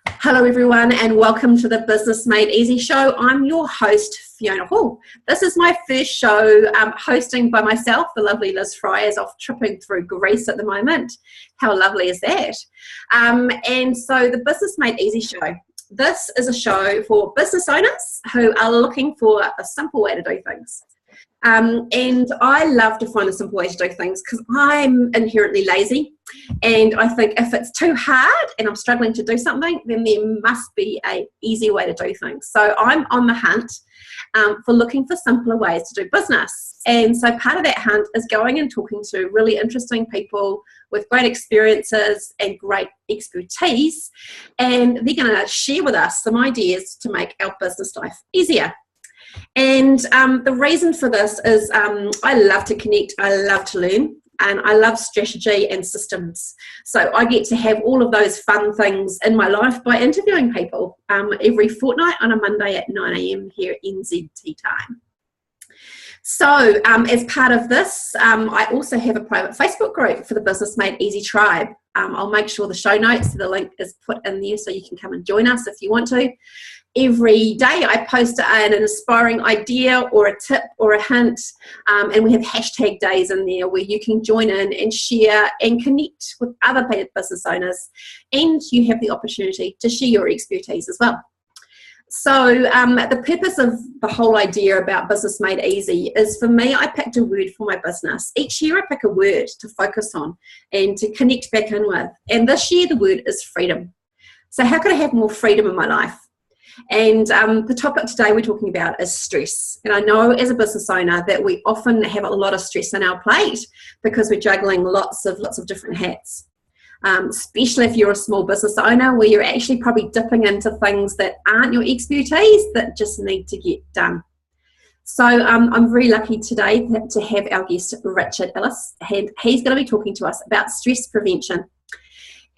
Hello everyone and welcome to the Business Made Easy show. I'm your host, Fiona Hall. This is my first show hosting by myself. The lovely Liz Fry is off tripping through Greece at the moment. How lovely is that? And so the Business Made Easy show. This is a show for business owners who are looking for a simple way to do things. And I love to find a simple way to do things because I'm inherently lazy, and I think if it's too hard and I'm struggling to do something, then there must be an easy way to do things. So I'm on the hunt for looking for simpler ways to do business. And so part of that hunt is going and talking to really interesting people with great experiences and great expertise, and they're going to share with us some ideas to make our business life easier. And the reason for this is I love to connect, I love to learn, and I love strategy and systems. So I get to have all of those fun things in my life by interviewing people every fortnight on a Monday at 9 a.m. here at NZT time. So as part of this, I also have a private Facebook group for the Business Made Easy tribe. I'll make sure the show notes, the link is put in there so you can come and join us if you want to. Every day I post an inspiring idea or a tip or a hint, and we have hashtag days in there where you can join in and share and connect with other business owners, and you have the opportunity to share your expertise as well. So the purpose of the whole idea about Business Made Easy is, for me, I picked a word for my business. Each year I pick a word to focus on and to connect back in with, and this year the word is freedom. So how could I have more freedom in my life? And the topic today we're talking about is stress. And I know as a business owner that we often have a lot of stress on our plate because we're juggling lots of different hats. Especially if you're a small business owner where you're actually probably dipping into things that aren't your expertise that just need to get done. So I'm very lucky today to have our guest Richard Ellis, and he's going to be talking to us about stress prevention.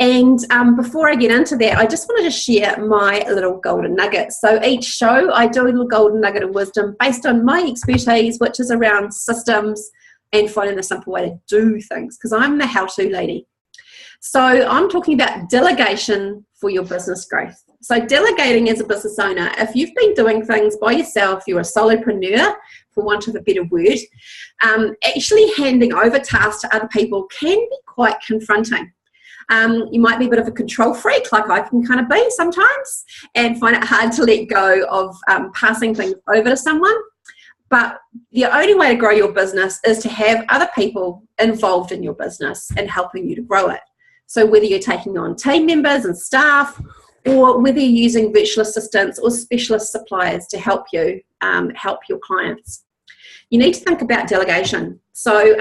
And before I get into that, I just wanted to share my little golden nugget. So each show I do a little golden nugget of wisdom based on my expertise, which is around systems and finding a simple way to do things, because I'm the how-to lady. So I'm talking about delegation for your business growth. So delegating as a business owner, if you've been doing things by yourself, you're a solopreneur, for want of a better word, actually handing over tasks to other people can be quite confronting. You might be a bit of a control freak, like I can kind of be sometimes, and find it hard to let go of passing things over to someone. But the only way to grow your business is to have other people involved in your business and helping you to grow it. So whether you're taking on team members and staff, or whether you're using virtual assistants or specialist suppliers to help you help your clients, you need to think about delegation. So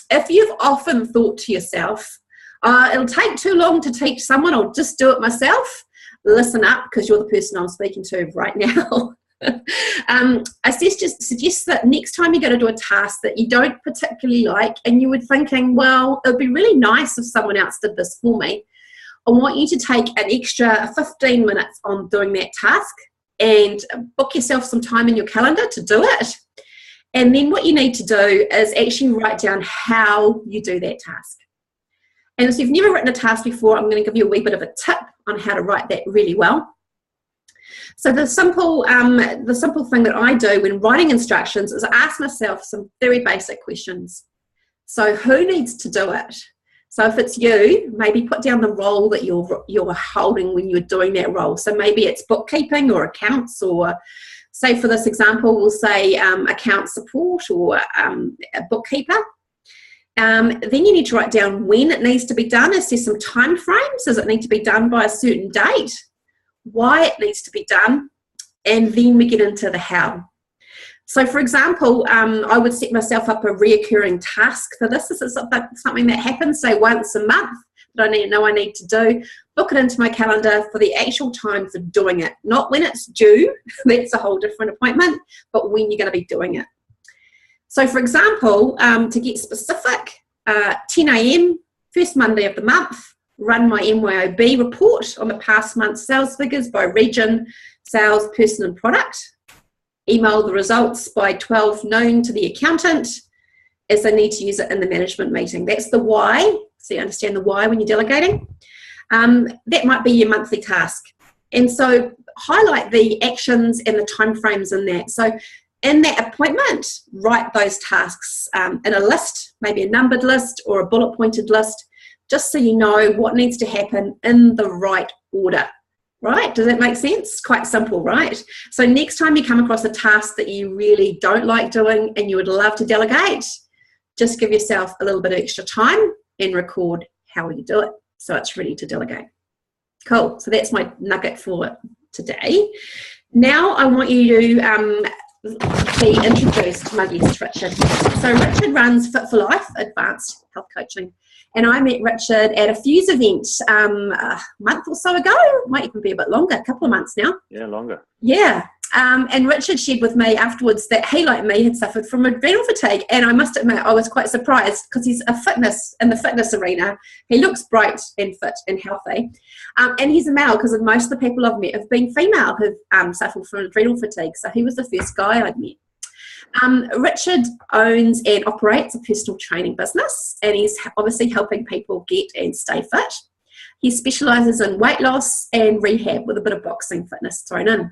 if you've often thought to yourself, it'll take too long to teach someone, or just do it myself, listen up, because you're the person I'm speaking to right now. I suggest that next time you're going to do a task that you don't particularly like and you were thinking, well, it would be really nice if someone else did this for me, I want you to take an extra 15 minutes on doing that task and book yourself some time in your calendar to do it. And then what you need to do is actually write down how you do that task. And if you've never written a task before, I'm going to give you a wee bit of a tip on how to write that really well. So the simple thing that I do when writing instructions is I ask myself some very basic questions. So who needs to do it? So if it's you, maybe put down the role that you're holding when you're doing that role. So maybe it's bookkeeping or accounts, or say for this example, we'll say account support or a bookkeeper. Then you need to write down when it needs to be done. Is there some time frames? Does it need to be done by a certain date? Why it needs to be done? And then we get into the how. So for example, I would set myself up a reoccurring task for this. This is something that happens, say, once a month that I need to do. Book it into my calendar for the actual times of doing it. Not when it's due, that's a whole different appointment, but when you're going to be doing it. So for example, to get specific, 10 a.m, first Monday of the month, run my MYOB report on the past month's sales figures by region, sales, person and product. Email the results by 12 noon to the accountant, as they need to use it in the management meeting. That's the why. So you understand the why when you're delegating. That might be your monthly task. And so highlight the actions and the timeframes in that. So in that appointment, write those tasks in a list, maybe a numbered list or a bullet pointed list, just so you know what needs to happen in the right order. Right? Does that make sense? Quite simple, right? So next time you come across a task that you really don't like doing and you would love to delegate, just give yourself a little bit of extra time and record how you do it so it's ready to delegate. Cool. So that's my nugget for today. Now I want you to be introduced to my guest, Richard. So Richard runs Fit for Life Advanced Health Coaching. And I met Richard at a Fuse event a month or so ago. Might even be a bit longer, a couple of months now. Yeah, longer. Yeah. And Richard shared with me afterwards that he, like me, had suffered from adrenal fatigue. And I must admit, I was quite surprised because he's in the fitness arena. He looks bright and fit and healthy. And he's a male because most of the people I've met have been female who've suffered from adrenal fatigue. So he was the first guy I'd met. Richard owns and operates a personal training business, and he's obviously helping people get and stay fit. He specialises in weight loss and rehab with a bit of boxing fitness thrown in.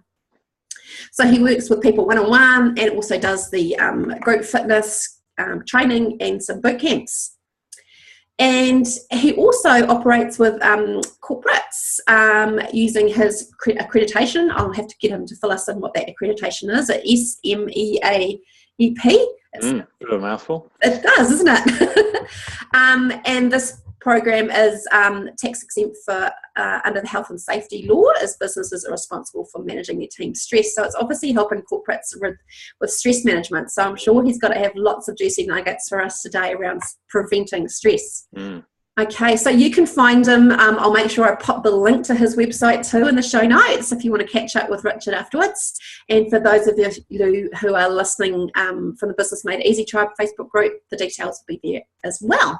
So he works with people one-on-one and also does the group fitness training and some boot camps. And he also operates with corporates using his accreditation. I'll have to get him to fill us in what that accreditation is, a SMEAEP. Bit of a mouthful. It does, isn't it? And this program is tax exempt for under the health and safety law, as businesses are responsible for managing their team stress. So it's obviously helping corporates with stress management. So I'm sure he's got to have lots of juicy nuggets for us today around preventing stress. Okay, so you can find him. I'll make sure I pop the link to his website too in the show notes if you want to catch up with Richard afterwards. And for those of you who are listening from the Business Made Easy Tribe Facebook group, the details will be there as well.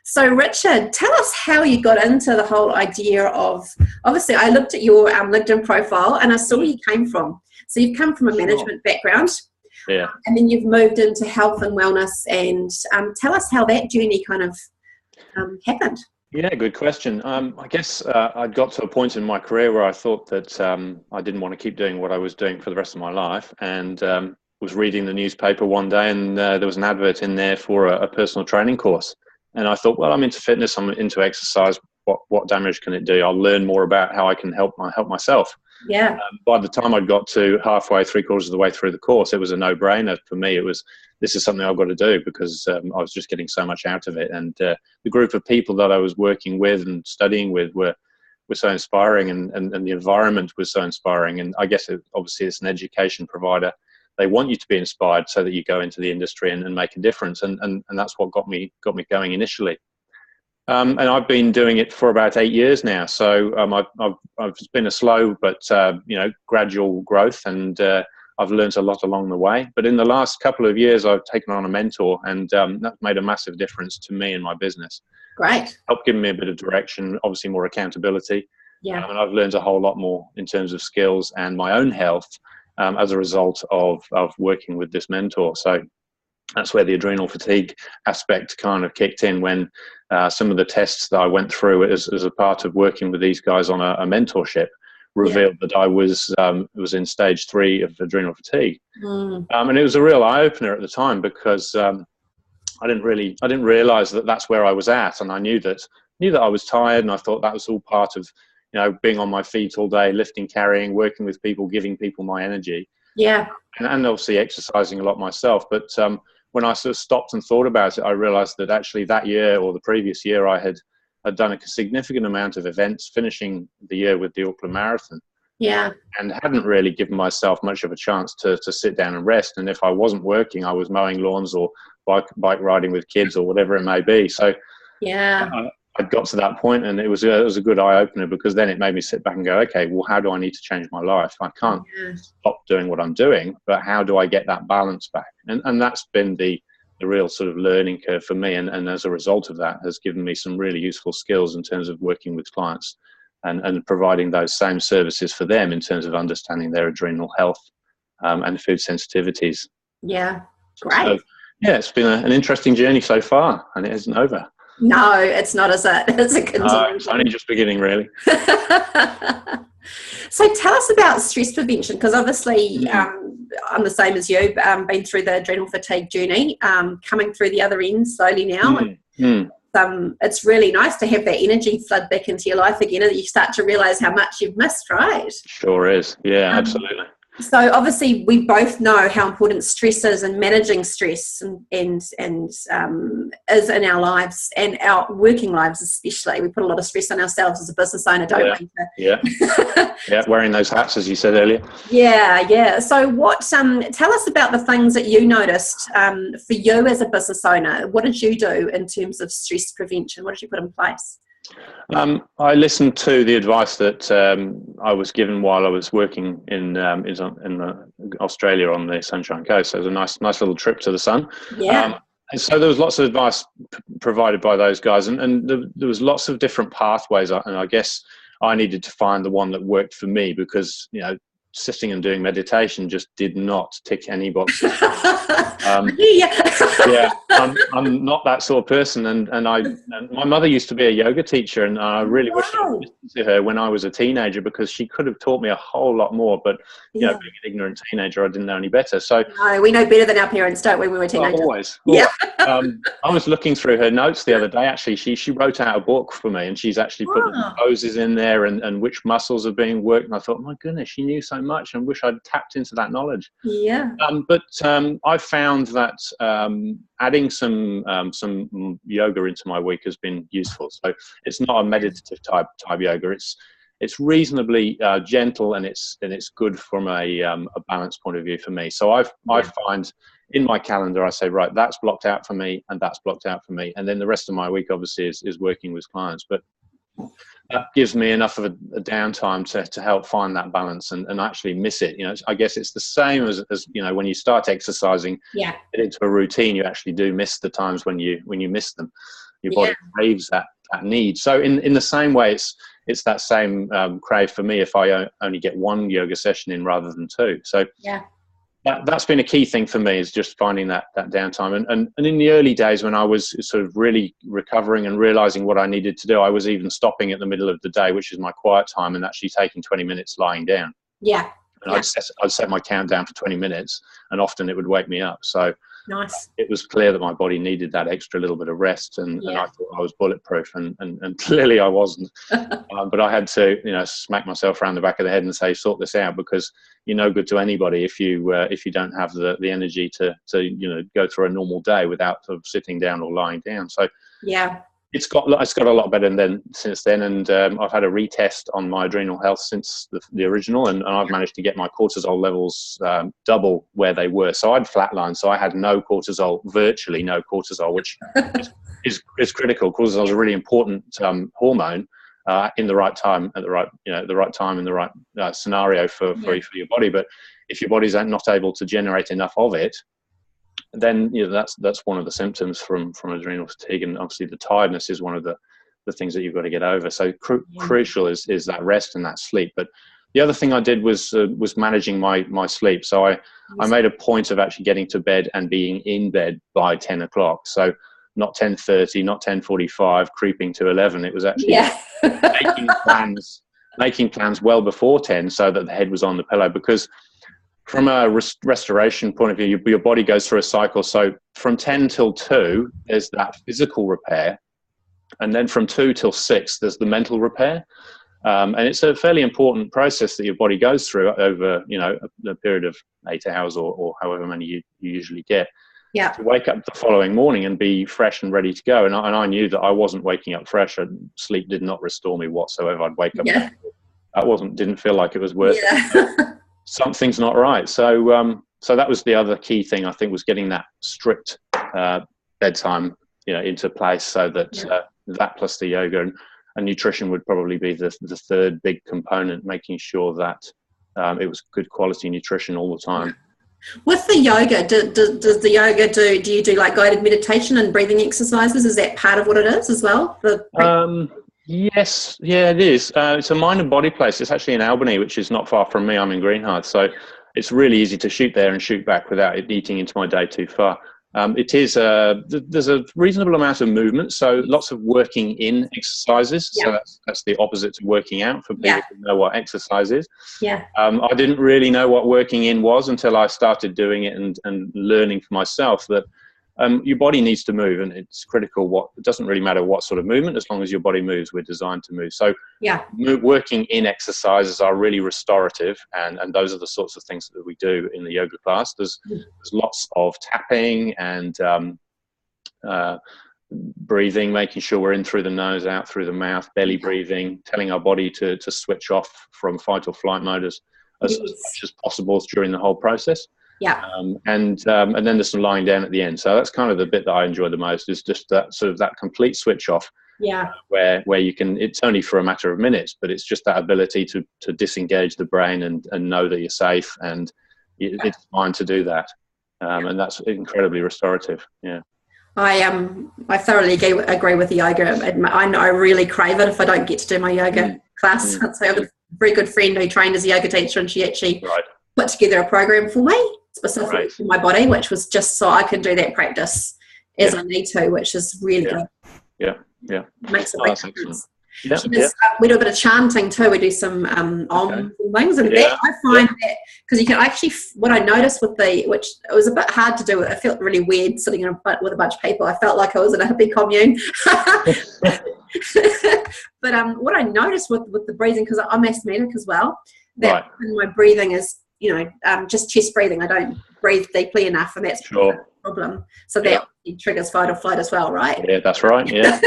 So Richard, tell us how you got into the whole idea of, obviously I looked at your LinkedIn profile and I saw where you came from. So you've come from a management background. Yeah. And then you've moved into health and wellness, and tell us how that journey kind of happened. Yeah, good question. I guess I'd got to a point in my career where I thought that I didn't want to keep doing what I was doing for the rest of my life, and was reading the newspaper one day, and there was an advert in there for a personal training course. And I thought, well, I'm into fitness, I'm into exercise. What damage can it do? I'll learn more about how I can help myself. Yeah. By the time I'd got to halfway, 3/4 of the way through the course, it was a no-brainer for me. It was, this is something I've got to do because I was just getting so much out of it. And the group of people that I was working with and studying with were so inspiring, and the environment was so inspiring. And I guess obviously it's an education provider. They want you to be inspired so that you go into the industry and make a difference. And that's what got me going initially. And I've been doing it for about 8 years now. So it's been a slow but gradual growth, and I've learned a lot along the way. But in the last couple of years, I've taken on a mentor, and that's made a massive difference to me and my business. Great. Helped give me a bit of direction, obviously more accountability. Yeah. And I've learned a whole lot more in terms of skills and my own health as a result of working with this mentor. So that's where the adrenal fatigue aspect kind of kicked in, when some of the tests that I went through as a part of working with these guys on a mentorship revealed that I was in stage 3 of adrenal fatigue. And it was a real eye-opener at the time, because I didn't realize that that's where I was at. And I knew that I was tired, and I thought that was all part of being on my feet all day, lifting, carrying, working with people, giving people my energy. Yeah. And obviously exercising a lot myself. But when I sort of stopped and thought about it, I realized that actually that year, or the previous year, I had done a significant amount of events, finishing the year with the Auckland Marathon. Yeah. And hadn't really given myself much of a chance to sit down and rest. And if I wasn't working, I was mowing lawns or bike riding with kids or whatever it may be. So yeah, I'd got to that point, and it was a good eye opener, because then it made me sit back and go, okay, well, how do I need to change my life? I can't stop doing what I'm doing, but how do I get that balance back? And that's been the real sort of learning curve for me. And as a result of that, has given me some really useful skills in terms of working with clients and providing those same services for them in terms of understanding their adrenal health and food sensitivities. Yeah, great. So, yeah, it's been an interesting journey so far, and it isn't over. No, it's not, is it? It's a continuation. It's only just beginning, really. So tell us about stress prevention, because obviously I'm the same as you, been through the adrenal fatigue journey, coming through the other end slowly now. It's really nice to have that energy flood back into your life again, and you start to realise how much you've missed, right? Sure is. Yeah, absolutely. So obviously we both know how important stress is, and managing stress and is in our lives and our working lives especially. We put a lot of stress on ourselves as a business owner, don't we? Yeah. Yeah, wearing those hats, as you said earlier. Yeah. So what? Tell us about the things that you noticed for you as a business owner. What did you do in terms of stress prevention? What did you put in place? I listened to the advice that I was given while I was working in Australia on the Sunshine Coast. So it was a nice little trip to the sun. Yeah. And so there was lots of advice provided by those guys, and there was lots of different pathways. And I guess I needed to find the one that worked for me, because sitting and doing meditation just did not tick any boxes. Yeah, I'm not that sort of person, and my mother used to be a yoga teacher, and I really wish I listened to her when I was a teenager, because she could have taught me a whole lot more. But being an ignorant teenager, I didn't know any better. So no, we know better than our parents, don't we? When we were teenagers. Always. Yeah. I was looking through her notes the other day. Actually, she wrote out a book for me, and she's actually put the poses in there and which muscles are being worked. And I thought, my goodness, she knew so much, and wish I'd tapped into that knowledge. Yeah. But I found that adding some yoga into my week has been useful. So it's not a meditative type yoga. It's reasonably gentle, and it's good from a balance point of view for me. So I find in my calendar, I say, right, that's blocked out for me, and that's blocked out for me, and then the rest of my week obviously is working with clients. But that gives me enough of a downtime to help find that balance and actually miss it. I guess it's the same as when you start exercising, get into a routine, you actually do miss the times when you miss them. Your body craves that need. So in the same way, it's that same crave for me if I only get one yoga session in rather than two. So that's been a key thing for me, is just finding that downtime. And in the early days, when I was sort of really recovering and realizing what I needed to do, I was even stopping at the middle of the day, which is my quiet time, and actually taking 20 minutes lying down. Yeah. And I'd set my countdown for 20 minutes, and often it would wake me up. So nice. It was clear that my body needed that extra little bit of rest, and I thought I was bulletproof, and clearly I wasn't. But I had to, smack myself around the back of the head and say, sort this out, because you're no good to anybody if you don't have the energy to go through a normal day without sort of sitting down or lying down. So it's got a lot better since then, and I've had a retest on my adrenal health since the original, and I've managed to get my cortisol levels double where they were. So I'd flatlined, so I had no cortisol, virtually no cortisol, which is critical. Cortisol is a really important hormone in the right time, at the right time in the right scenario for your body. But if your body's not able to generate enough of it, then that's one of the symptoms from adrenal fatigue, and obviously the tiredness is one of the things that you've got to get over. So crucial is that rest and that sleep. But the other thing I did was managing my sleep. So I made a point of actually getting to bed and being in bed by 10 o'clock. So not 10:30, not 10:45, creeping to 11. It was actually making plans well before 10, so that the head was on the pillow, because from a restoration point of view, your body goes through a cycle. So from 10 till 2, there's that physical repair. And then from 2 till 6, there's the mental repair. And it's a fairly important process that your body goes through over, a period of 8 hours or however many you usually get. Yeah. To wake up the following morning and be fresh and ready to go. And I knew that I wasn't waking up fresh, and sleep did not restore me whatsoever. I'd wake up. Yeah. That didn't feel like it was worth it. Something's not right. So that was the other key thing, I think, was getting that strict bedtime, into place, so that that plus the yoga and nutrition would probably be the third big component, making sure that it was good quality nutrition all the time. With the yoga, does the yoga do you do like guided meditation and breathing exercises? Is that part of what it is as well? Yes, it is. It's a mind and body place. It's actually in Albany, which is not far from me. I'm in Greenhearth, so it's really easy to shoot there and shoot back without it eating into my day too far. It is there's a reasonable amount of movement, so lots of working in exercises. Yeah. So that's the opposite to working out for people who know what exercise is. Yeah. I didn't really know what working in was until I started doing it and learning for myself that your body needs to move, and it's critical. It doesn't really matter what sort of movement, as long as your body moves. We're designed to move. So working in exercises are really restorative, and those are the sorts of things that we do in the yoga class. There's lots of tapping and breathing, making sure we're in through the nose, out through the mouth, belly breathing, telling our body to switch off from fight or flight mode as much as possible during the whole process. Yeah. And then there's some lying down at the end. So that's kind of the bit that I enjoy the most, is just that sort of that complete switch off. Yeah. Where you can, it's only for a matter of minutes, but it's just that ability to disengage the brain and know that you're safe, and it's fine to do that. And that's incredibly restorative. Yeah. I thoroughly agree with the yoga. I really crave it if I don't get to do my yoga class. So I have a very good friend who trained as a yoga teacher, and she actually put together a program for me specifically for my body, which was just so I can do that practice as I need to, which is really good. Yeah. Makes a big difference. Yeah. We do a bit of chanting too. We do some om things, and that I find that because you can actually, what I noticed with which it was a bit hard to do. I felt really weird sitting with a bunch of people. I felt like I was in a hippie commune. But what I noticed with the breathing, because I'm asthmatic as well, that my breathing is just chest breathing. I don't breathe deeply enough, and that's a problem. So that triggers fight or flight as well, right? Yeah, that's right. Yeah.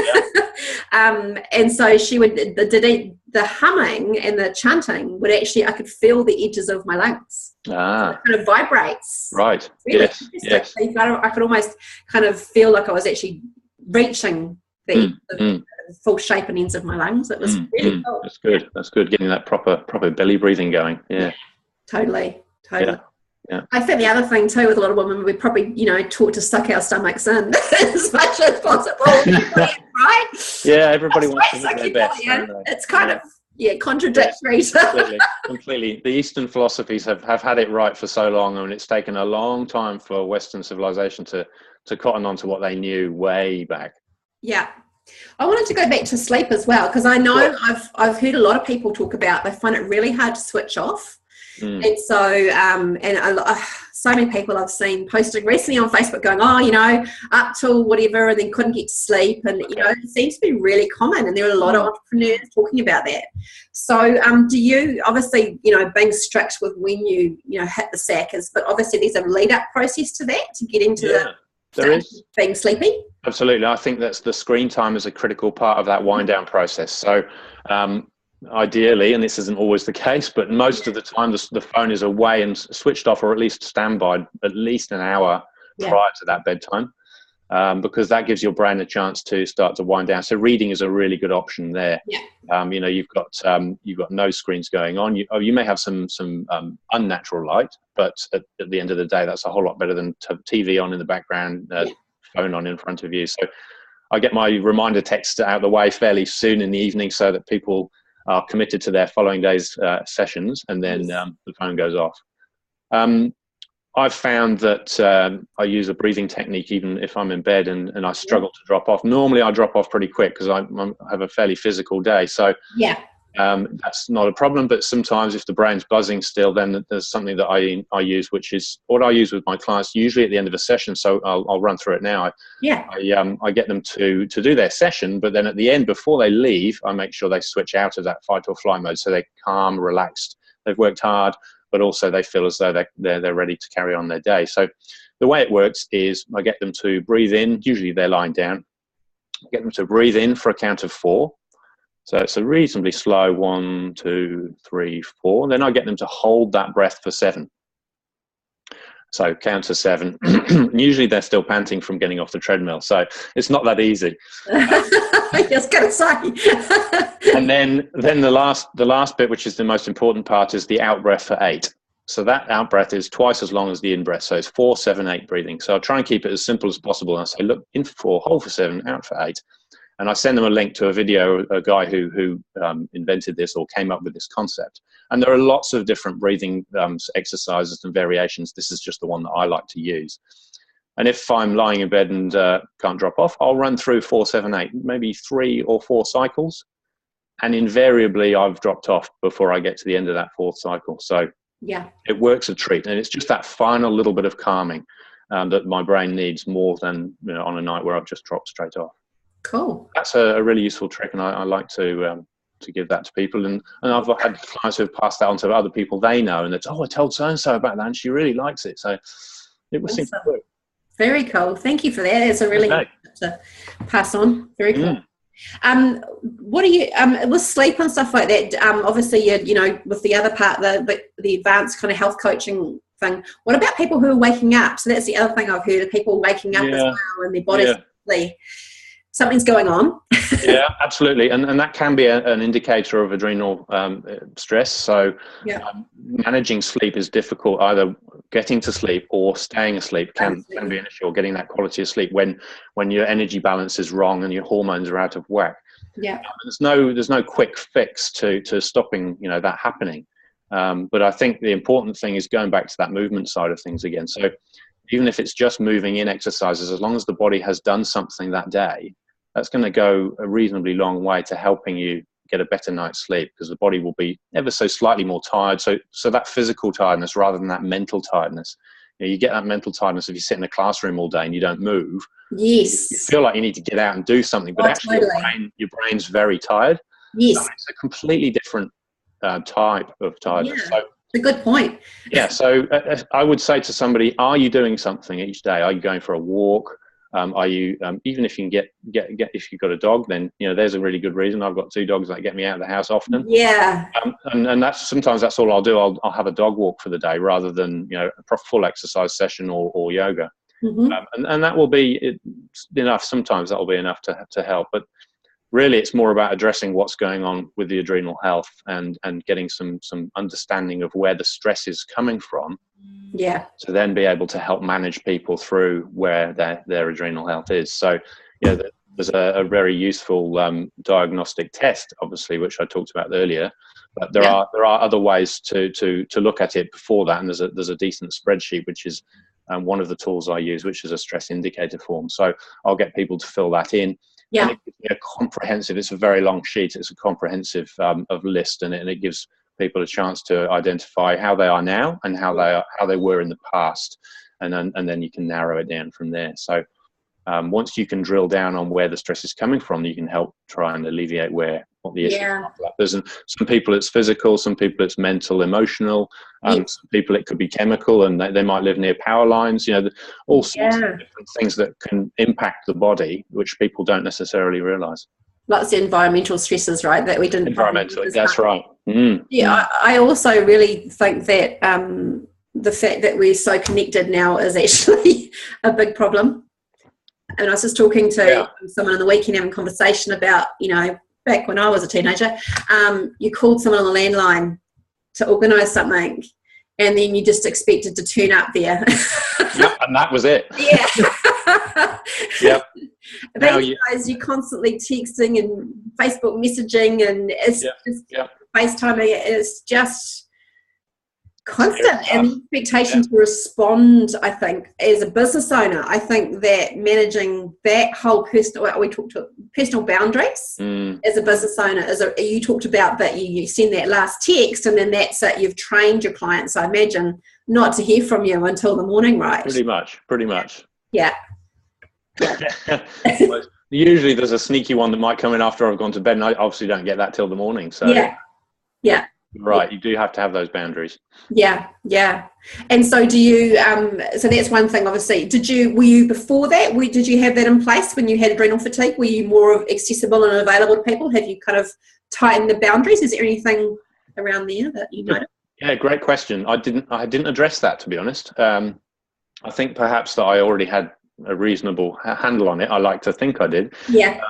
And so she would the humming and the chanting would actually, I could feel the edges of my lungs. So it kind of vibrates. Right. Really Yes. I could almost kind of feel like I was actually reaching the full shape and ends of my lungs. It was really cool. That's good. Getting that proper belly breathing going. Yeah. Totally. Yeah. I think the other thing too with a lot of women, we probably, taught to suck our stomachs in as much as possible, right? Yeah, everybody wants to do their best. It's kind of contradictory. Completely. The Eastern philosophies have had it right for so long, and it's taken a long time for Western civilization to cotton on to what they knew way back. Yeah. I wanted to go back to sleep as well, because I know I've heard a lot of people talk about they find it really hard to switch off. And so so many people I've seen posting recently on Facebook going, up till whatever, and then couldn't get to sleep, and it seems to be really common, and there are a lot of entrepreneurs talking about that. So do you, obviously, being strict with when you hit the sack but obviously there's a lead up process to that, to get into there is being sleepy? Absolutely. I think that's the screen time is a critical part of that wind down process. So ideally, and this isn't always the case, but most of the time the phone is away and switched off, or at least standby at least an hour prior to that bedtime, because that gives your brain a chance to start to wind down. So reading is a really good option there. You've got no screens going on. You may have some unnatural light, but at the end of the day, that's a whole lot better than TV on in the background, phone on in front of you. So I get my reminder text out of the way fairly soon in the evening, so that people are committed to their following day's sessions, and then the phone goes off. I've found that I use a breathing technique even if I'm in bed and I struggle to drop off. Normally I drop off pretty quick because I have a fairly physical day. So that's not a problem. But sometimes if the brain's buzzing still, then there's something that I use, which is what I use with my clients usually at the end of a session. So I'll run through it now. I get them to do their session, but then at the end, before they leave, I make sure they switch out of that fight or flight mode, so they're calm, relaxed. They've worked hard, but also they feel as though they're ready to carry on their day. So the way it works is I get them to breathe in. Usually they're lying down. I get them to breathe in for a count of 4. So it's a reasonably slow 1, 2, 3, 4. And then I get them to hold that breath for 7. So count to 7. Usually they're still panting from getting off the treadmill. So it's not that easy. I was going to say. And then the last bit, which is the most important part, is the out breath for 8. So that out breath is twice as long as the in breath. So it's 4, 7, 8 breathing. So I'll try and keep it as simple as possible. And I say, look, in for 4, hold for 7, out for 8. And I send them a link to a video, a guy who invented this or came up with this concept. And there are lots of different breathing exercises and variations. This is just the one that I like to use. And if I'm lying in bed and can't drop off, I'll run through 4, 7, 8, maybe 3 or 4 cycles. And invariably, I've dropped off before I get to the end of that 4th cycle. So yeah, it works a treat. And it's just that final little bit of calming that my brain needs more than on a night where I've just dropped straight off. Cool. That's a really useful trick, and I like to give that to people. And I've had clients who have passed that on to other people they know, and it's, I told so-and-so about that, and she really likes it. So it was seem to work. Very cool. Thank you for that. It's a really good to pass on. Very cool. What do you with sleep and stuff like that? Obviously, with the other part, the advanced kind of health coaching thing. What about people who are waking up? So that's the other thing I've heard of, people waking up as well, and their bodies something's going on. Yeah, absolutely, and that can be an indicator of adrenal stress. So managing sleep is difficult. Either getting to sleep or staying asleep can be an issue, or getting that quality of sleep when your energy balance is wrong and your hormones are out of whack. Yeah, there's no quick fix to stopping that happening. But I think the important thing is going back to that movement side of things again. So even if it's just moving in exercises, as long as the body has done something that day, that's going to go a reasonably long way to helping you get a better night's sleep, because the body will be ever so slightly more tired. So that physical tiredness rather than that mental tiredness. You get that mental tiredness if you sit in a classroom all day and you don't move. Yes. You feel like you need to get out and do something, but actually your brain's very tired. Yes. So it's a completely different type of tiredness. Yeah. A good point. Yeah, so I would say to somebody, are you doing something each day? Are you going for a walk? Are you even if you can get if you've got a dog, then there's a really good reason. I've got 2 dogs that get me out of the house often. Yeah. And sometimes that's all I'll do. I'll have a dog walk for the day rather than a full exercise session or yoga. Mm-hmm. And that will be enough. Sometimes that will be enough to help. But really, it's more about addressing what's going on with the adrenal health and getting some understanding of where the stress is coming from. Yeah. To then be able to help manage people through where their adrenal health is. So, there's a very useful diagnostic test, obviously, which I talked about earlier. But there are other ways to look at it before that, and there's a decent spreadsheet, which is one of the tools I use, which is a stress indicator form. So I'll get people to fill that in. Yeah. And it's comprehensive. It's a very long sheet. It's a comprehensive of list, and it gives people a chance to identify how they are now and how they were in the past, and then you can narrow it down from there. So once you can drill down on where the stress is coming from, you can help try and alleviate what the issue is. And some people it's physical, some people it's mental, emotional, some people it could be chemical, and they might live near power lines. All sorts of different things that can impact the body, which people don't necessarily realize. Lots of environmental stresses, right? That we didn't. Environmental, that's right. Yeah, I also really think that the fact that we're so connected now is actually a big problem. And I was just talking to someone on the weekend, having a conversation about, back when I was a teenager, you called someone on the landline to organise something, and then you just expected to turn up there. And that was it. Yeah. Yep. These days, you're constantly texting and Facebook messaging, and it's just FaceTiming. It's just constant, and the expectation to respond. I think as a business owner, I think that managing that whole personal boundaries as a business owner you talked about that you send that last text, and then that's it. You've trained your clients, I imagine, not to hear from you until the morning, right? Pretty much. Yeah. Usually there's a sneaky one that might come in after I've gone to bed, and I obviously don't get that till the morning. So right, you do have to have those boundaries. Yeah. And so do you so that's one thing, obviously. Were you before that, did you have that in place when you had adrenal fatigue? Were you more accessible and available to people? Have you kind of tightened the boundaries? Is there anything around there that you know? Yeah, great question. I didn't address that, to be honest. I think perhaps that I already had a reasonable handle on it. I like to think I did. Yeah.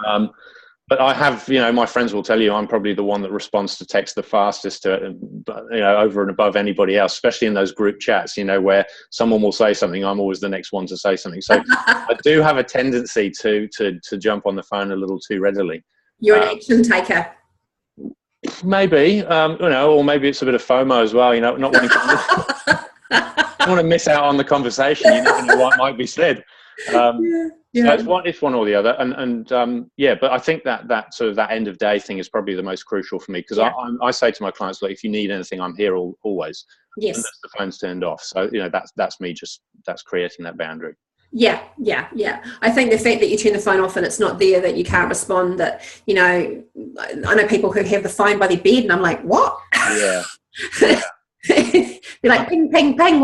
But I have, my friends will tell you I'm probably the one that responds to text the fastest, over and above anybody else, especially in those group chats, where someone will say something, I'm always the next one to say something. So I do have a tendency to jump on the phone a little too readily. You're an action taker. Maybe, or maybe it's a bit of FOMO as well, not wanting to. I don't want to miss out on the conversation. You never know what might be said. Yeah. So it's one or the other, and yeah. But I think that sort of that end of day thing is probably the most crucial for me, because I say to my clients, look, if you need anything, I'm here always. Yes. Unless the phone's turned off. So that's me, that's creating that boundary. Yeah. I think the fact that you turn the phone off and it's not there, that you can't respond, that, I know people who have the phone by their bed, and I'm like, what? Yeah. They're like, ping, ping, ping.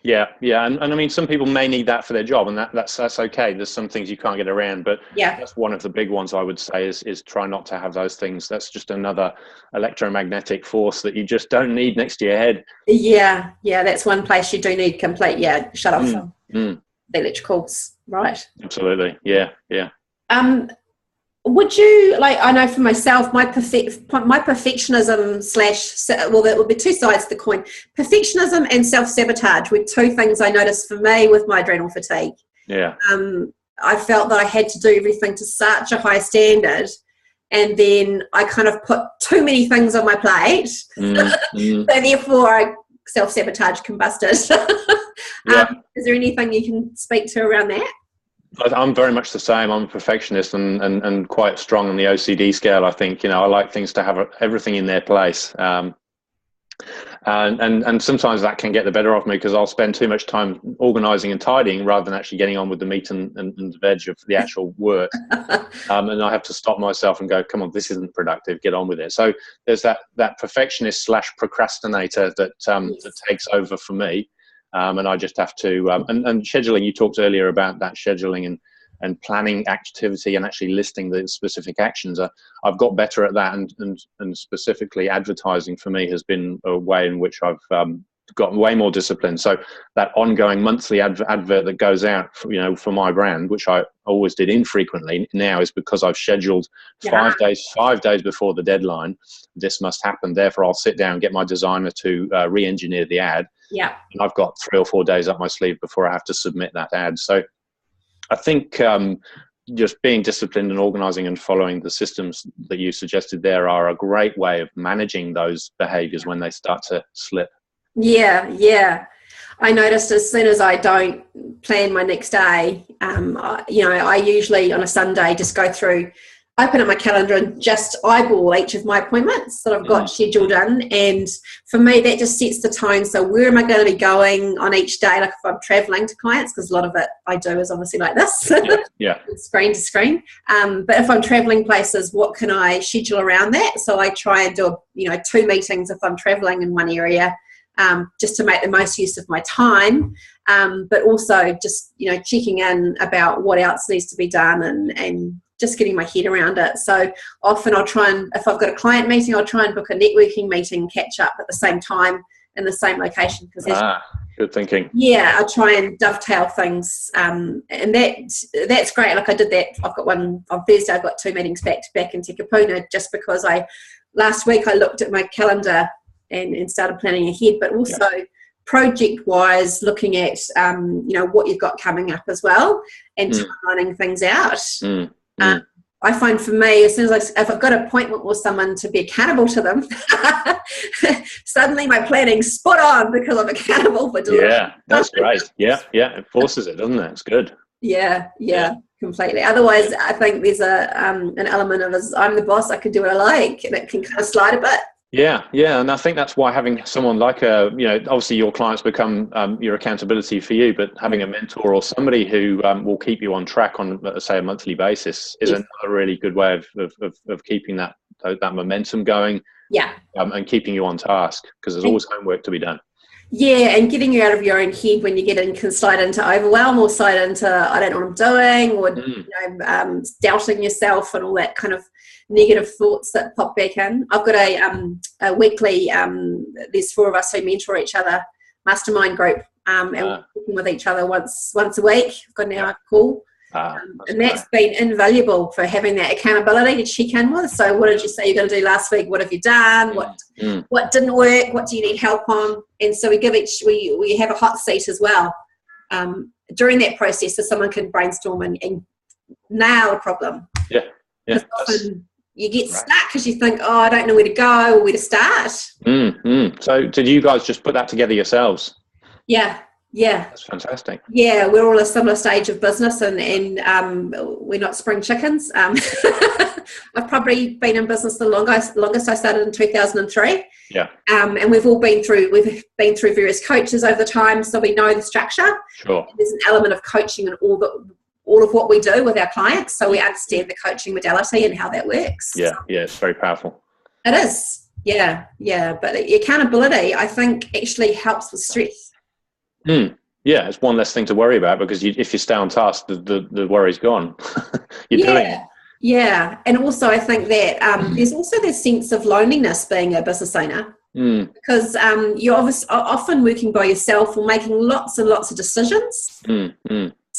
Yeah. And I mean, some people may need that for their job, and that's okay. There's some things you can't get around, but that's one of the big ones I would say is try not to have those things. That's just another electromagnetic force that you just don't need next to your head. Yeah, that's one place you do need complete, shut off from the electricals, right? Absolutely, yeah. Would you, like, I know for myself, my perfectionism / well, there would be two sides to the coin. Perfectionism and self-sabotage were two things I noticed for me with my adrenal fatigue. Yeah. I felt that I had to do everything to such a high standard, and then I kind of put too many things on my plate. So therefore I self-sabotage, combusted. Is there anything you can speak to around that? I'm very much the same. I'm a perfectionist and quite strong on the OCD scale. I think, I like things to have everything in their place. And sometimes that can get the better of me, because I'll spend too much time organising and tidying rather than actually getting on with the meat and the veg of the actual work. And I have to stop myself and go, come on, this isn't productive, get on with it. So there's that perfectionist / procrastinator that takes over for me. And I just have to, and scheduling, you talked earlier about that scheduling and planning activity and actually listing the specific actions. I've got better at that, and specifically advertising for me has been a way in which I've gotten way more disciplined. So that ongoing monthly advert that goes out, for my brand, which I always did infrequently, now is because I've scheduled 5 days before the deadline. This must happen. Therefore, I'll sit down and get my designer to re-engineer the ad. Yeah. And I've got 3 or 4 days up my sleeve before I have to submit that ad. So I think just being disciplined and organising and following the systems that you suggested there are a great way of managing those behaviours when they start to slip. Yeah. I noticed as soon as I don't plan my next day, I usually on a Sunday just go through, open up my calendar and just eyeball each of my appointments that I've got scheduled in. And for me, that just sets the tone. So where am I going to be going on each day? Like if I'm traveling to clients, because a lot of it I do is obviously like this, screen to screen. But if I'm traveling places, what can I schedule around that? So I try and do, 2 meetings if I'm traveling in one area, just to make the most use of my time. But also just, checking in about what else needs to be done and just getting my head around it. So often I'll try and, if I've got a client meeting, I'll try and book a networking meeting, catch up at the same time in the same location. Good thinking. Yeah, I try and dovetail things. And that's great. Like I did that. I've got one on Thursday. I've got 2 meetings back to back in Te Kapuna, just because last week I looked at my calendar and started planning ahead, but also project-wise, looking at, what you've got coming up as well, and timelining things out. I find for me, as soon as if I've got an appointment with someone to be accountable to them, suddenly my planning's spot on because I'm accountable for doing it. Yeah, that's great. Yeah, it forces it, doesn't it? It's good. Yeah, completely. Otherwise, I think there's an element of I'm the boss, I can do what I like, and it can kind of slide a bit. Yeah, and I think that's why having someone like obviously your clients become your accountability for you, but having a mentor or somebody who will keep you on track on, say, a monthly basis is another really good way of keeping that momentum going. Yeah, and keeping you on task, because there's always homework to be done. Yeah, and getting you out of your own head when you can slide into overwhelm or slide into I don't know what I'm doing, or doubting yourself and all that kind of negative thoughts that pop back in. I've got a weekly, there's 4 of us who mentor each other, mastermind group, and we're working with each other once a week. I've got an hour call. And that's been invaluable for having that accountability to check in with. So what did you say you're going to do last week? What have you done? What didn't work? What do you need help on? And so we have a hot seat as well during that process, so someone can brainstorm and nail a problem. Yeah. Because often you get stuck because you think, I don't know where to go or where to start. So did you guys just put that together yourselves? Yeah, Yeah. That's fantastic. Yeah, we're all a similar stage of business, and we're not spring chickens. I've probably been in business the longest. I started in 2003. Yeah. And we've been through various coaches over the time, so we know the structure. Sure. There's an element of coaching in all of what we do with our clients, so we understand the coaching modality and how that works. Yeah, yeah, it's very powerful. It is. Yeah, yeah. But the accountability, I think, actually helps with stress. Yeah, it's one less thing to worry about, because if you stay on task, the worry's gone. You're doing it. Yeah, and also I think that there's also this sense of loneliness being a business owner, because you're often working by yourself or making lots and lots of decisions.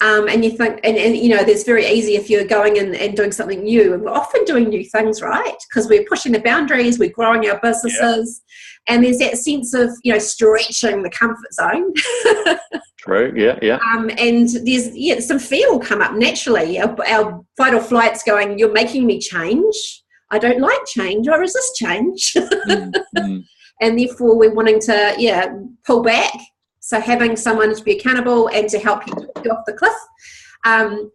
And you think, and you know, there's very easy if you're going in and doing something new, and we're often doing new things, right? Because we're pushing the boundaries, we're growing our businesses, and there's that sense of, you know, stretching the comfort zone. True. Yeah. And there's some fear will come up naturally. Our fight or flight's going, you're making me change. I don't like change. I resist change. And therefore we're wanting to, pull back. So having someone to be accountable and to help you get off the cliff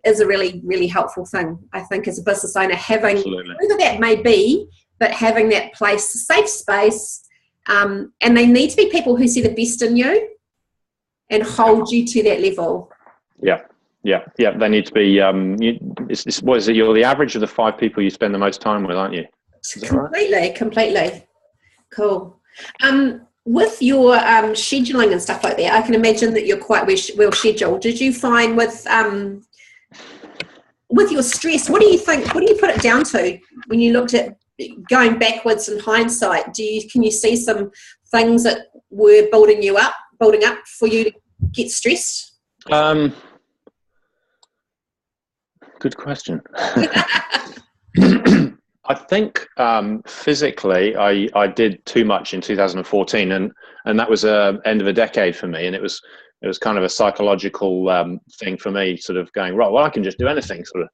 is a really, really helpful thing, I think, as a business owner, having, whether that may be, but having that place, a safe space, and they need to be people who see the best in you and hold you to that level. Yeah. They need to be, what is it? You're the average of the 5 people you spend the most time with, aren't you? Completely. Cool. With your scheduling and stuff like that, I can imagine that you're quite well scheduled. Did you find with your stress, what do you think? What do you put it down to when you looked at going backwards in hindsight? Can you see some things that were building up for you to get stressed? Good question. I think physically I did too much in 2014, and that was end of a decade for me, and it was kind of a psychological thing for me, sort of going, right, well, I can just do anything. Sort of,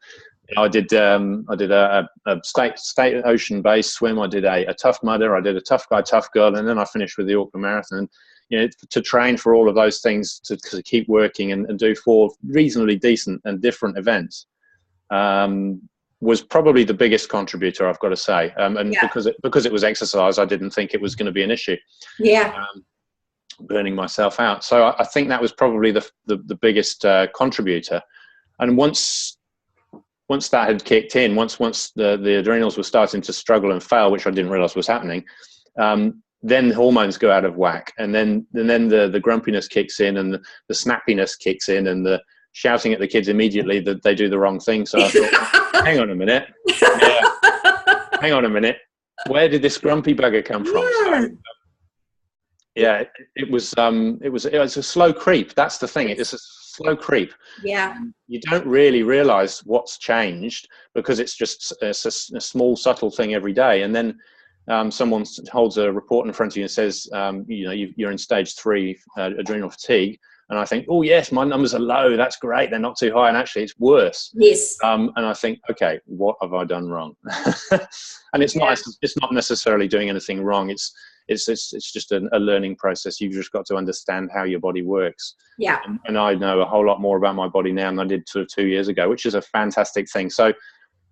I did a state ocean based swim. I did a tough mudder. I did a tough guy, tough girl, and then I finished with the Auckland Marathon. You know, to train for all of those things, to keep working and do 4 reasonably decent and different events, was probably the biggest contributor, I've got to say. Because it was exercise, I didn't think it was going to be an issue. Burning myself out. So I think that was probably the biggest contributor. And once that had kicked in, once the adrenals were starting to struggle and fail, which I didn't realize was happening, then hormones go out of whack, and then the grumpiness kicks in, and the snappiness kicks in, and the shouting at the kids immediately that they do the wrong thing. So I thought, hang on a minute. Hang on a minute. Where did this grumpy bugger come from? So, it was a slow creep. That's the thing. It's a slow creep. Yeah. You don't really realize what's changed, because it's just a small, subtle thing every day. And then someone holds a report in front of you and says, you're in stage 3 adrenal fatigue. And I think, oh yes, my numbers are low. That's great. They're not too high, and actually, it's worse. Yes. And I think, okay, what have I done wrong? And it's not necessarily doing anything wrong. It's just a learning process. You've just got to understand how your body works. Yeah. And I know a whole lot more about my body now than I did 2 years ago, which is a fantastic thing. So,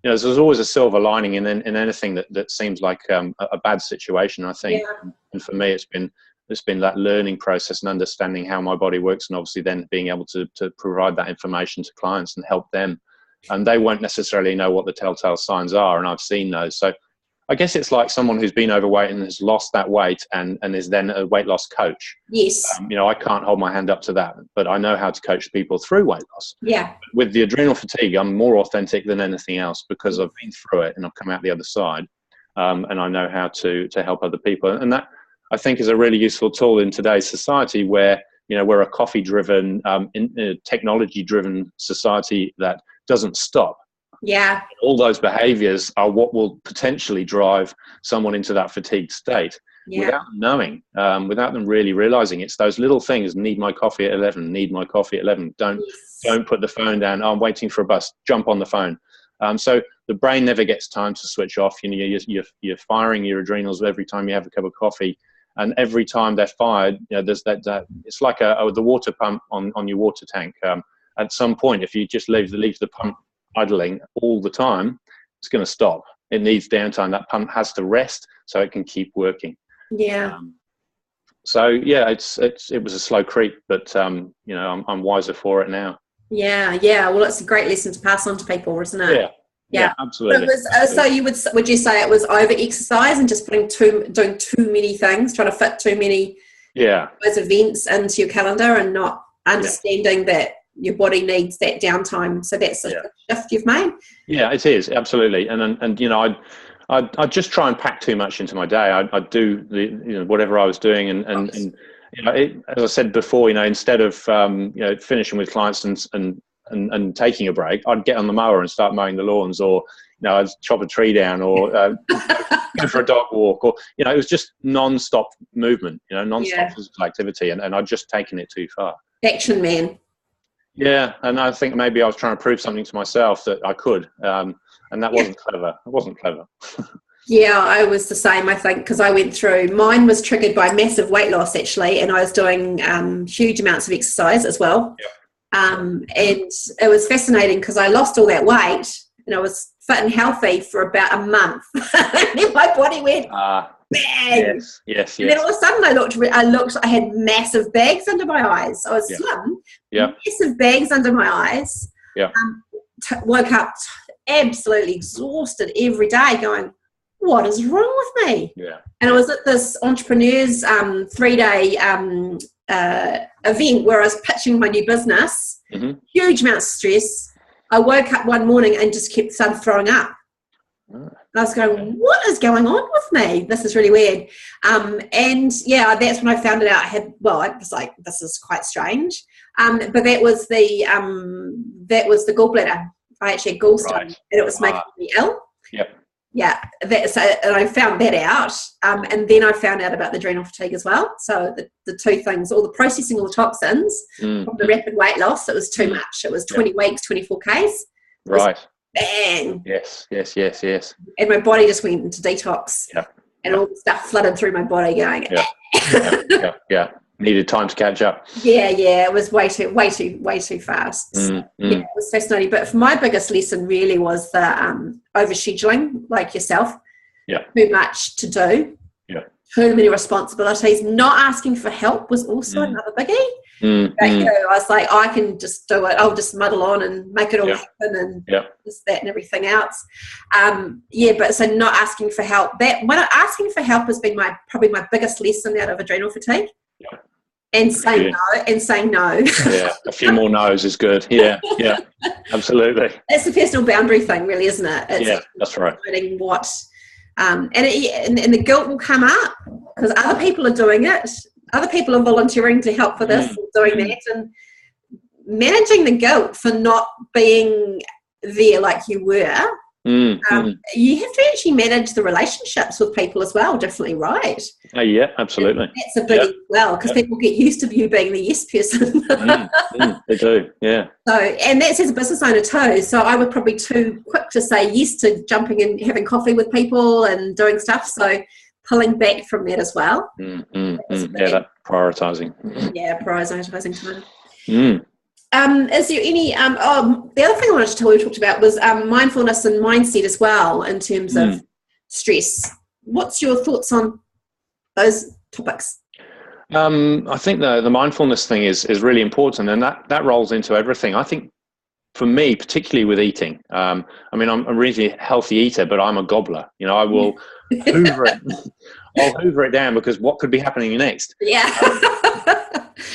there's always a silver lining in anything that seems like a bad situation, I think. Yeah. And for me, it's been that learning process and understanding how my body works, and obviously then being able to provide that information to clients and help them. And they won't necessarily know what the telltale signs are, and I've seen those. So I guess it's like someone who's been overweight and has lost that weight and is then a weight loss coach. Yes. I can't hold my hand up to that, but I know how to coach people through weight loss. Yeah. With the adrenal fatigue, I'm more authentic than anything else, because I've been through it and I've come out the other side, and I know how to help other people. And that, I think, is a really useful tool in today's society, where we're a coffee-driven, technology-driven society that doesn't stop. Yeah. All those behaviours are what will potentially drive someone into that fatigued state, without them knowing, without them really realising. It's those little things: need my coffee at 11, need my coffee at 11. Don't put the phone down. Oh, I'm waiting for a bus. Jump on the phone. So the brain never gets time to switch off. You're firing your adrenals every time you have a cup of coffee. And every time they're fired, there's that it's like the water pump on your water tank. At some point, if you just leave the pump idling all the time, it's going to stop. It needs downtime. That pump has to rest so it can keep working. Yeah. So yeah, it was a slow creep, but I'm wiser for it now. Yeah. Well, it's a great lesson to pass on to people, isn't it? Yeah, absolutely. So would you say it was over exercise and just doing too many things, trying to fit too many those events into your calendar, and not understanding that your body needs that downtime? So that's a shift you've made. Yeah, it is, absolutely. And I just try and pack too much into my day. I do whatever I was doing, and as I said before, instead of finishing with clients and taking a break, I'd get on the mower and start mowing the lawns, or I'd chop a tree down, or go for a dog walk, or it was just non-stop movement, non-stop physical activity, and I'd just taken it too far. Action man. Yeah, and I think maybe I was trying to prove something to myself that I could, and that wasn't clever. It wasn't clever. Yeah, I was the same, I think, because I went through, mine was triggered by massive weight loss, actually, and I was doing huge amounts of exercise as well. Yep. And it was fascinating because I lost all that weight and I was fit and healthy for about a month. And then my body went bang. Yes. And then all of a sudden I had massive bags under my eyes. I was slim. Yeah. Massive bags under my eyes. Yeah. Woke up absolutely exhausted every day going, what is wrong with me? Yeah. And I was at this entrepreneurs 3-day event where I was pitching my new business. Mm-hmm. Huge amounts of stress. I woke up one morning and just started throwing up. And I was going, what is going on with me? This is really weird. And that's when I found it out. I was like, this is quite strange. But that was the gallbladder. I actually had gallstone, and it was making me ill. Yep. Yeah, and I found that out, and then I found out about the adrenal fatigue as well. So the two things, all the processing, all the toxins from the rapid weight loss, it was too much. It was 20 weeks, 24 Ks. Right. Bang. Yes. And my body just went into detox. Yeah. And all the stuff flooded through my body going. Yeah. Needed time to catch up. Yeah. It was way too fast. Yeah, it was fascinating. But my biggest lesson really was the overscheduling, like yourself. Yeah. Too much to do. Yeah. Too many responsibilities. Not asking for help was also another biggie. But, I was like, I can just do it. I'll just muddle on and make it all happen, and this, that, and everything else. But so not asking for help. Asking for help has been probably my biggest lesson out of adrenal fatigue. Yeah. And saying no. Yeah, a few more no's is good. Yeah, absolutely. It's a personal boundary thing, really, isn't it? It's that's right. What, and the guilt will come up because other people are doing it. Other people are volunteering to help for this and doing that, and managing the guilt for not being there like you were. You have to actually manage the relationships with people as well differently, right? Yeah, absolutely. And that's a big as well, because people get used to you being the yes person. They do, yeah. So, and that's as a business owner too. So I was probably too quick to say yes to jumping and having coffee with people and doing stuff. So pulling back from that as well. That prioritising. Yeah, prioritising time. Is there any, the other thing I wanted to tell you, we talked about was mindfulness and mindset as well in terms of stress. What's your thoughts on those topics? I think the mindfulness thing is really important, and that rolls into everything. I think for me, particularly with eating, I'm a really healthy eater, but I'm a gobbler. I will hoover it. I'll hoover it down because what could be happening next? Yeah.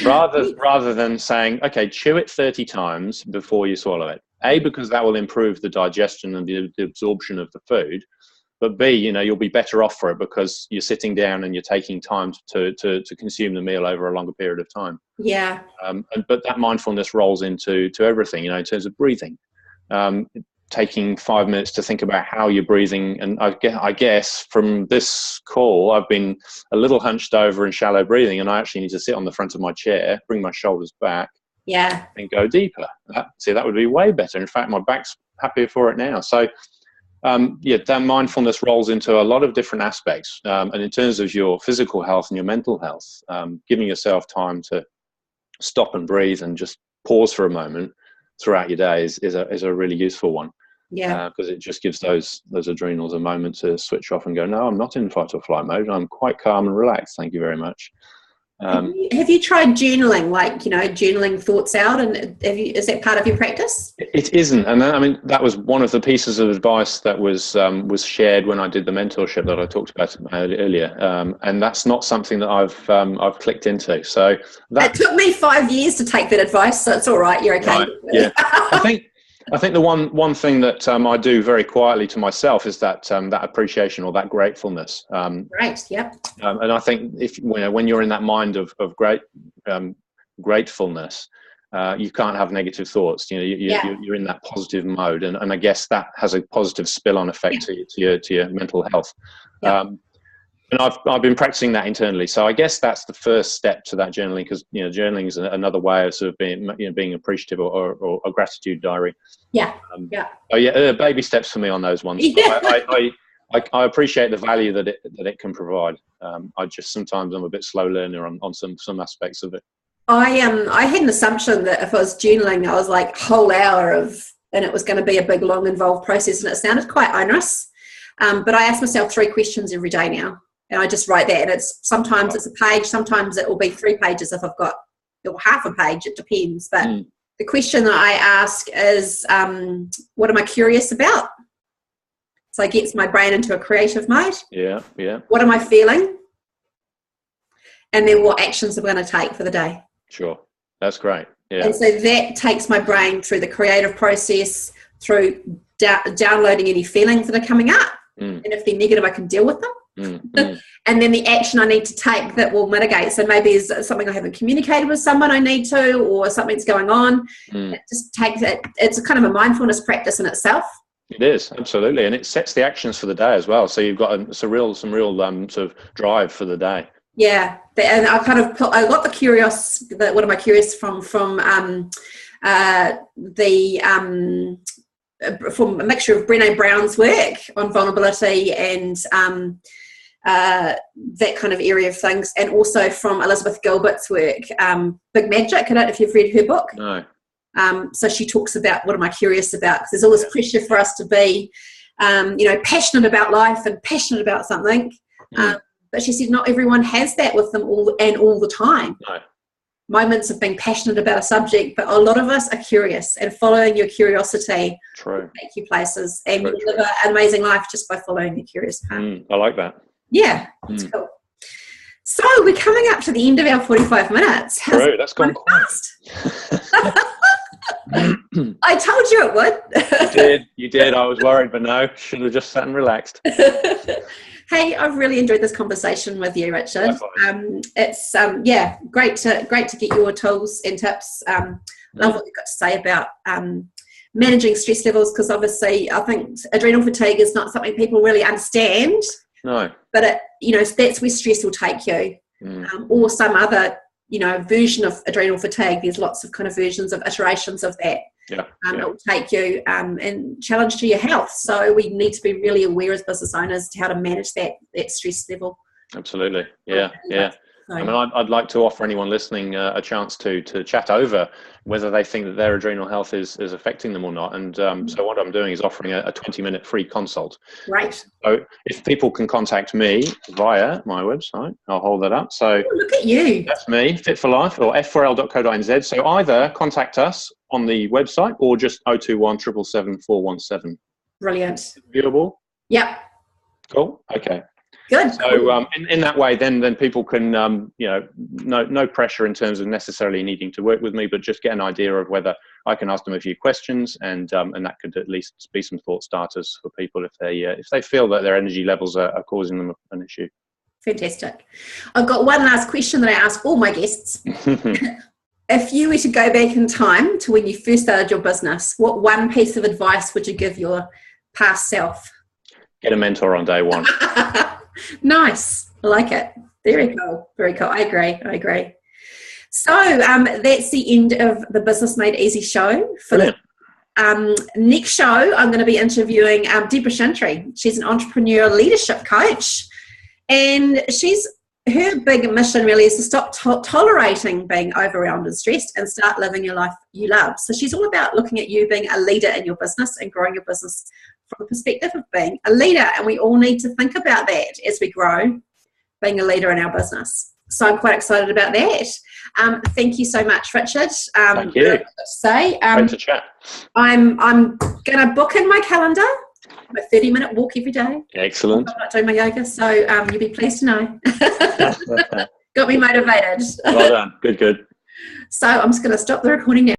Rather than saying, okay, chew it 30 times before you swallow it. A, because that will improve the digestion and the absorption of the food. But B, you'll be better off for it because you're sitting down and you're taking time to consume the meal over a longer period of time. Yeah. But that mindfulness rolls into everything, in terms of breathing. Taking 5 minutes to think about how you're breathing. And I guess from this call, I've been a little hunched over in shallow breathing, and I actually need to sit on the front of my chair, bring my shoulders back, and go deeper. That would be way better. In fact, my back's happier for it now. So That mindfulness rolls into a lot of different aspects. And in terms of your physical health and your mental health, giving yourself time to stop and breathe and just pause for a moment throughout your day is a really useful one. Yeah. Because it just gives those adrenals a moment to switch off and go, no, I'm not in fight or flight mode. I'm quite calm and relaxed. Thank you very much. Have you tried journaling, journaling thoughts out, and is that part of your practice? It isn't, and that was one of the pieces of advice that was shared when I did the mentorship that I talked about earlier, and that's not something that I've clicked into. So it took me 5 years to take that advice, so it's all right. You're okay. Right, yeah, I think the one thing that I do very quietly to myself is that appreciation or that gratefulness. Right. Yep. And I think when you're in that mind of gratefulness, you can't have negative thoughts. You're in that positive mode, and I guess that has a positive spill-on effect to your mental health. Yep. And I've been practicing that internally, so I guess that's the first step to that journaling, because journaling is another way of sort of being appreciative or a gratitude diary. Yeah. Baby steps for me on those ones. Yeah. I appreciate the value that it can provide. I just sometimes I'm a bit slow learner on some aspects of it. I had an assumption that if I was journaling, I was like whole hour and it was going to be a big, long, involved process, and it sounded quite onerous. But I ask myself 3 questions every day now. And I just write that, and sometimes it's a page, sometimes it will be 3 pages if I've got half a page, it depends. But the question that I ask is, what am I curious about? So it gets my brain into a creative mode. Yeah. What am I feeling? And then what actions am I going to take for the day? Sure. That's great. Yeah. And so that takes my brain through the creative process, through downloading any feelings that are coming up. And if they're negative, I can deal with them. And then the action I need to take that will mitigate. So maybe is something I haven't communicated with someone I need to, or something's going on. It just takes it. It's a kind of a mindfulness practice in itself. It is, absolutely, and it sets the actions for the day as well. So you've got some real sort of drive for the day. Yeah, and I got the curious. What am I curious from from a mixture of Brené Brown's work on vulnerability and that kind of area of things, and also from Elizabeth Gilbert's work, Big Magic. I don't know if you've read her book. No. So she talks about what am I curious about, because there's all this pressure for us to be passionate about life and passionate about something, but she said not everyone has that with them all the time. No. Moments of being passionate about a subject, but a lot of us are curious, and following your curiosity will take you places, and you live an amazing life just by following your curious path. I like that. Yeah, that's cool. So we're coming up to the end of our 45 minutes. True, that's gone fast. I told you it would. You did. I was worried, but no, should have just sat and relaxed. Hey, I've really enjoyed this conversation with you, Richard. It's great to get your tools and tips. Love what you've got to say about managing stress levels, because obviously I think adrenal fatigue is not something people really understand. No. But that's where stress will take you, or some other version of adrenal fatigue. There's lots of kind of versions of iterations of that. It will take you and challenge to your health. So we need to be really aware as business owners to how to manage that stress level. Absolutely. Yeah. I mean, I'd like to offer anyone listening a chance to chat over whether they think that their adrenal health is affecting them or not. And so what I'm doing is offering a 20-minute free consult. Right. So if people can contact me via my website, I'll hold that up. So look at you. That's me, Fit for Life, or f4l.co.nz. So either contact us on the website or just 021 777 417. Brilliant. Viewable? Yep. Cool. Okay. Good. So in that way, then people can, no pressure in terms of necessarily needing to work with me, but just get an idea of whether I can ask them a few questions, and that could at least be some thought starters for people if they feel that their energy levels are causing them an issue. Fantastic. I've got one last question that I ask all my guests. If you were to go back in time to when you first started your business, what one piece of advice would you give your past self? Get a mentor on day one. Nice. I like it. Very cool. Very cool. I agree. So that's the end of the Business Made Easy show for Next show, I'm going to be interviewing Deborah Shintry. She's an entrepreneur leadership coach, and her big mission really is to stop tolerating being overwhelmed and stressed and start living your life you love. So she's all about looking at you being a leader in your business and growing your business from the perspective of being a leader. And we all need to think about that as we grow, being a leader in our business. So I'm quite excited about that. Thank you so much, Richard. Thank you. Great to chat. I'm going to book in my calendar a 30-minute walk every day. Excellent. I'm not doing my yoga, so you'll be pleased to know. Got me motivated. Well done. Good. So I'm just going to stop the recording now.